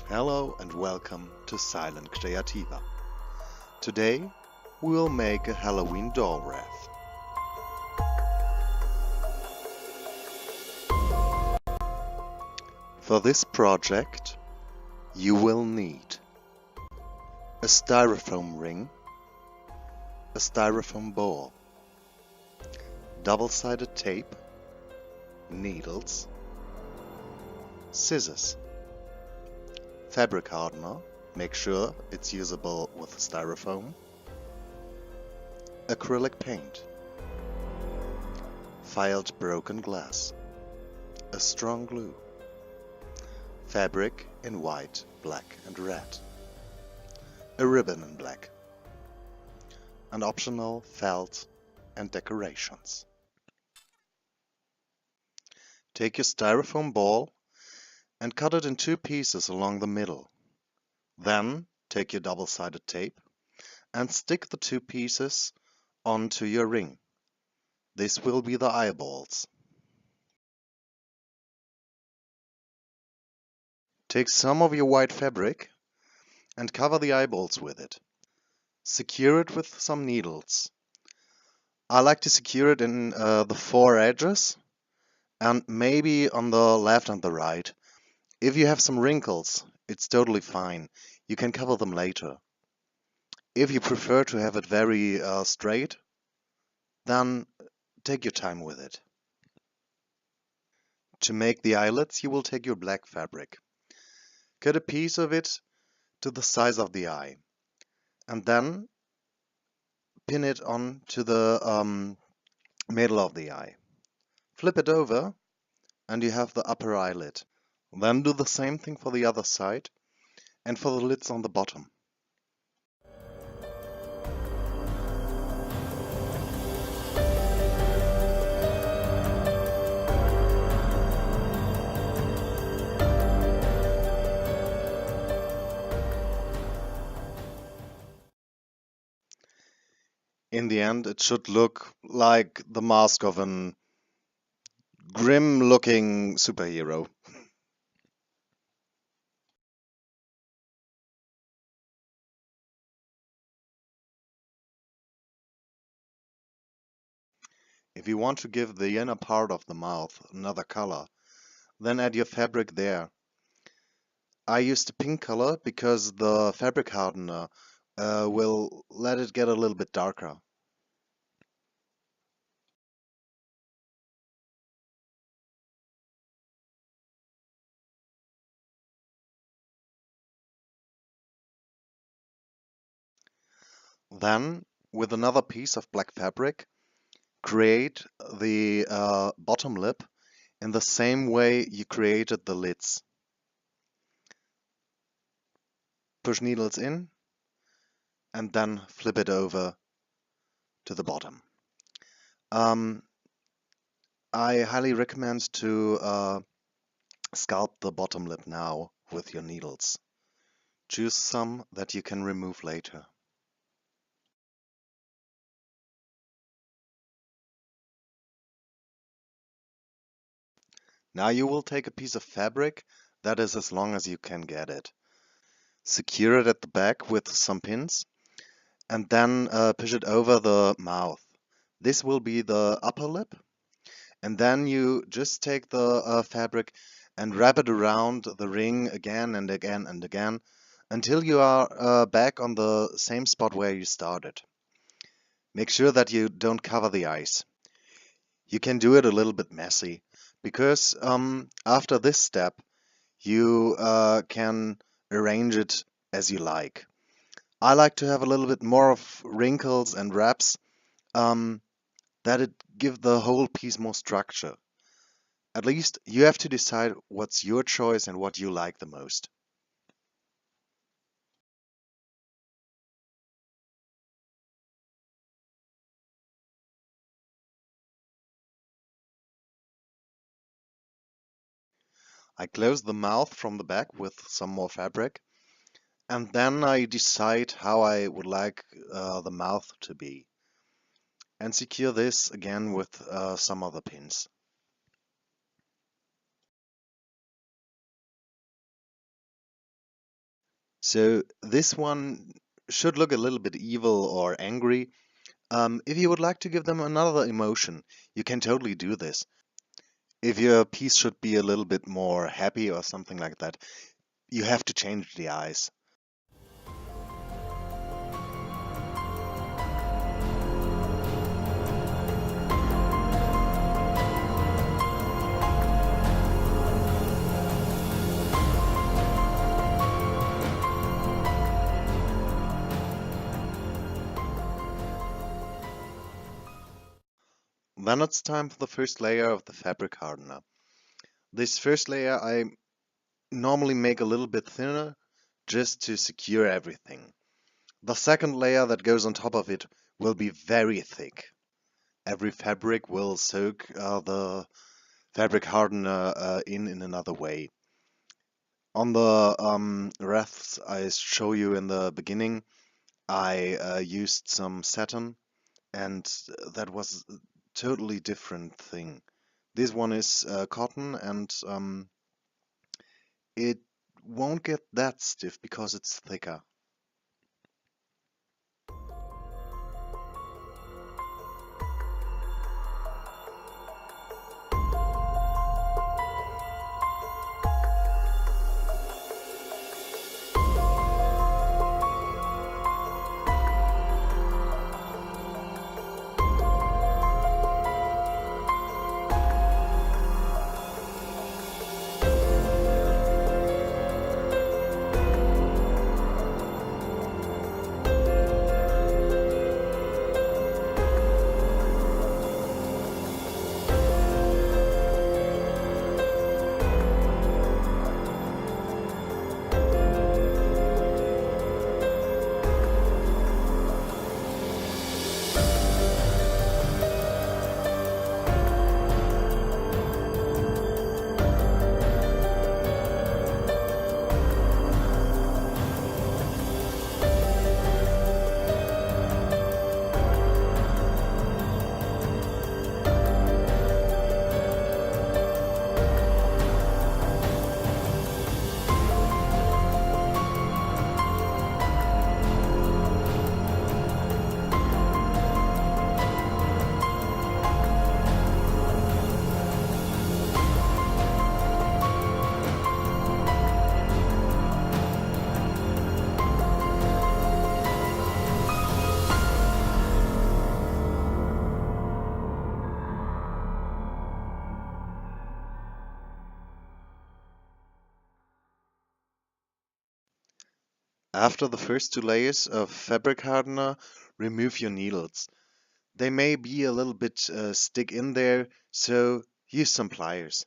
Hello and welcome to Silent Creativa. Today we will make a Halloween doorwreath. For this project you will need a styrofoam ring, a styrofoam ball, double-sided tape, needles, scissors, fabric hardener, make sure it's usable with styrofoam, acrylic paint, filed broken glass, a strong glue, fabric in white, black and red, a ribbon in black, and optional felt and decorations. Take your styrofoam ball and cut it in two pieces along the middle. Then take your double-sided tape and stick the two pieces onto your ring. This will be the eyeballs. Take some of your white fabric and cover the eyeballs with it. Secure it with some needles. I like to secure it in the four edges and maybe on the left and the right. If you have some wrinkles, it's totally fine. You can cover them later. If you prefer to have it very straight, then take your time with it. To make the eyelets, you will take your black fabric. Cut a piece of it to the size of the eye, and then pin it on to the middle of the eye. Flip it over, and you have the upper eyelid. Then do the same thing for the other side, and for the lids on the bottom. In the end, it should look like the mask of an grim-looking superhero. If you want to give the inner part of the mouth another color, then add your fabric there. I used a pink color because the fabric hardener will let it get a little bit darker. Then, with another piece of black fabric, create the bottom lip in the same way you created the lids. Push needles in and then flip it over to the bottom. I highly recommend to sculpt the bottom lip now with your needles. Choose some that you can remove later. Now you will take a piece of fabric that is as long as you can get it. Secure it at the back with some pins and then push it over the mouth. This will be the upper lip, and then you just take the fabric and wrap it around the ring again and again and again until you are back on the same spot where you started. Make sure that you don't cover the eyes. You can do it a little bit messy because after this step you can arrange it as you like. I like to have a little bit more of wrinkles and wraps that it give the whole piece more structure. At least you have to decide what's your choice and what you like the most. I close the mouth from the back with some more fabric, and then I decide how I would like the mouth to be, and secure this again with some other pins. So this one should look a little bit evil or angry. If you would like to give them another emotion, you can totally do this. If your piece should be a little bit more happy or something like that, you have to change the eyes. Then it's time for the first layer of the fabric hardener. This first layer I normally make a little bit thinner just to secure everything. The second layer that goes on top of it will be very thick. Every fabric will soak the fabric hardener in another way. On the wreaths I show you in the beginning, I used some satin, and that was a totally different thing. This one is cotton, and it won't get that stiff because it's thicker. After the first two layers of fabric hardener, remove your needles. They may be a little bit stick in there, so use some pliers.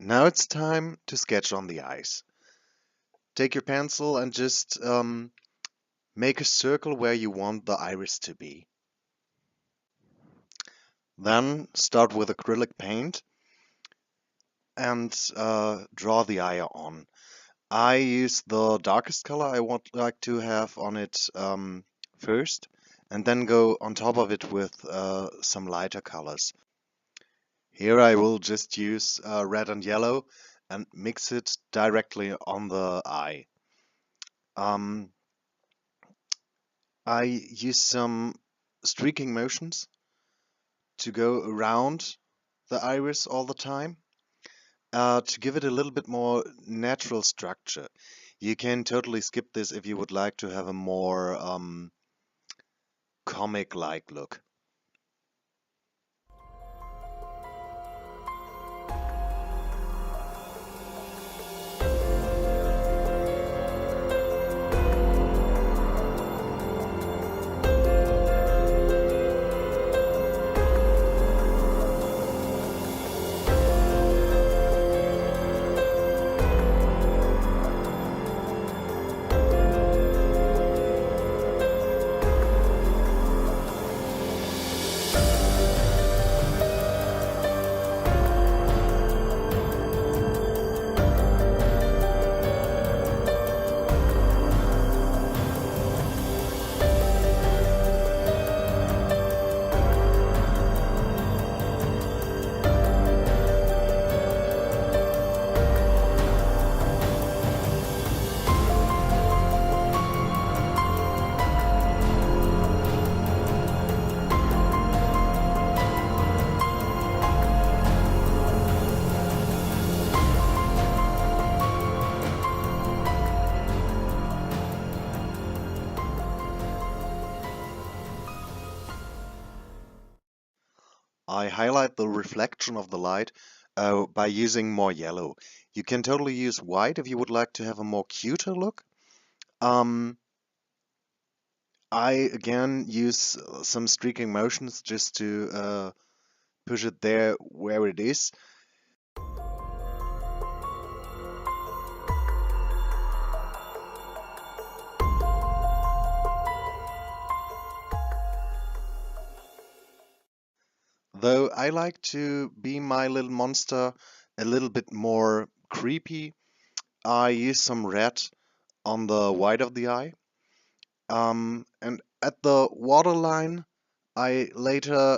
Now it's time to sketch on the eyes. Take your pencil and just make a circle where you want the iris to be. Then start with acrylic paint and draw the eye on. I use the darkest color I would like to have on it first, and then go on top of it with some lighter colors. Here I will just use red and yellow and mix it directly on the eye. I use some streaking motions to go around the iris all the time to give it a little bit more natural structure. You can totally skip this if you would like to have a more comic-like look. I highlight the reflection of the light by using more yellow. You can totally use white if you would like to have a more cuter look. I again use some streaking motions just to push it there where it is. Though I like to be my little monster a little bit more creepy, I use some red on the white of the eye. And at the waterline, I later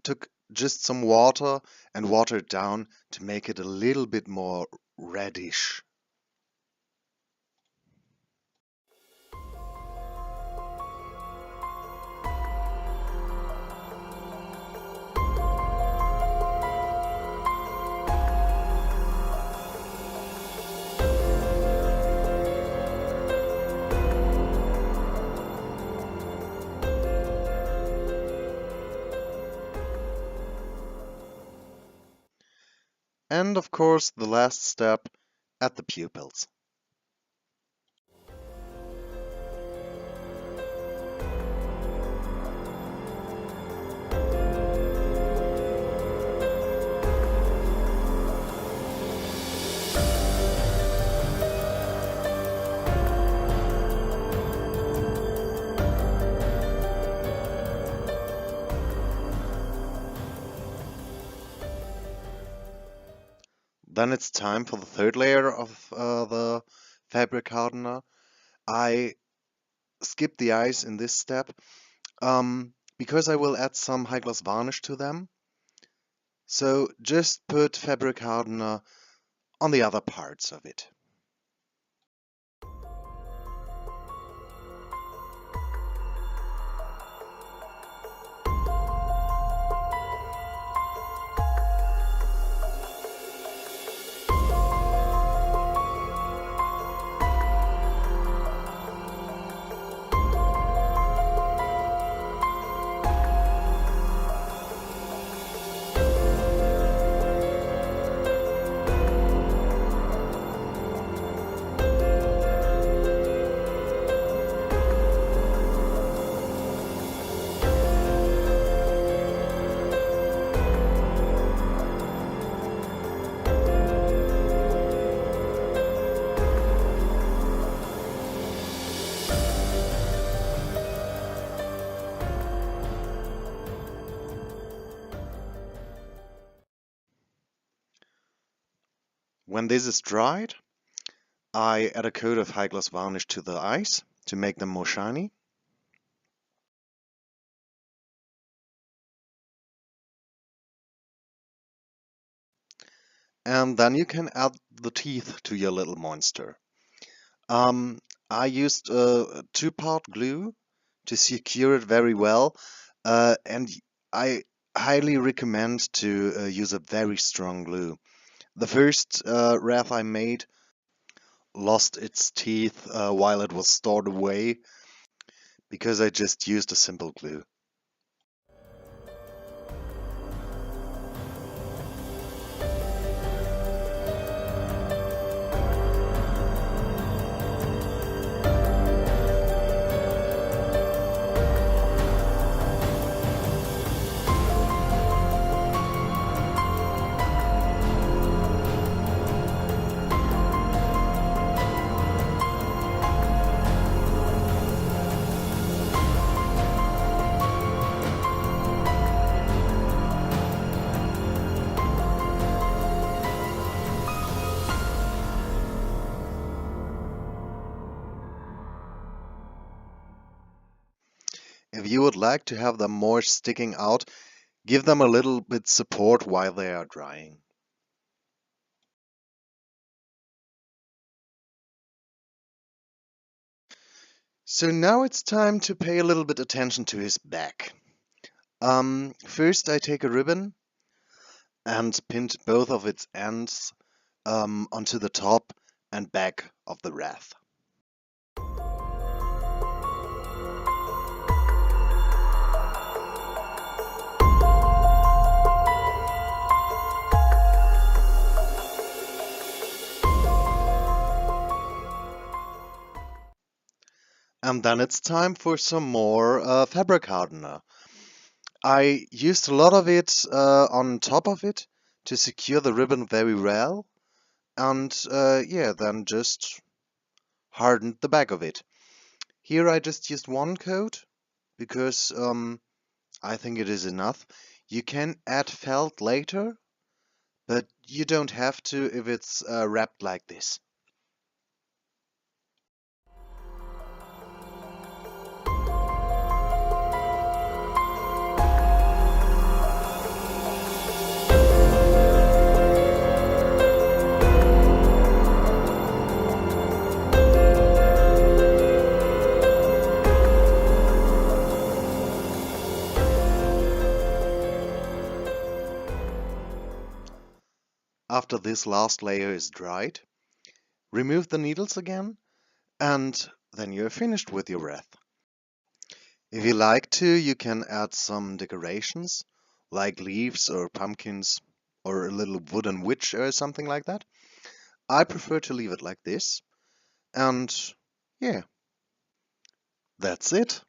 took just some water and watered it down to make it a little bit more reddish. And of course, the last step at the pupils. Then it's time for the third layer of the fabric hardener. I skip the eyes in this step because I will add some high gloss varnish to them. So just put fabric hardener on the other parts of it. When this is dried, I add a coat of high gloss varnish to the eyes to make them more shiny. And then you can add the teeth to your little monster. I used a 2-part glue to secure it very well, and I highly recommend to use a very strong glue. The first wreath I made lost its teeth while it was stored away because I just used a simple glue. If you would like to have them more sticking out, give them a little bit support while they are drying. So now it's time to pay a little bit attention to his back. First I take a ribbon and pinned both of its ends onto the top and back of the wreath. And then it's time for some more fabric hardener. I used a lot of it on top of it to secure the ribbon very well, and yeah, then just hardened the back of it. Here I just used one coat because I think it is enough. You can add felt later, but you don't have to if it's wrapped like this. After this last layer is dried, remove the needles again, and then you're finished with your wreath. If you like to, you can add some decorations, like leaves or pumpkins, or a little wooden witch or something like that. I prefer to leave it like this, and yeah, that's it.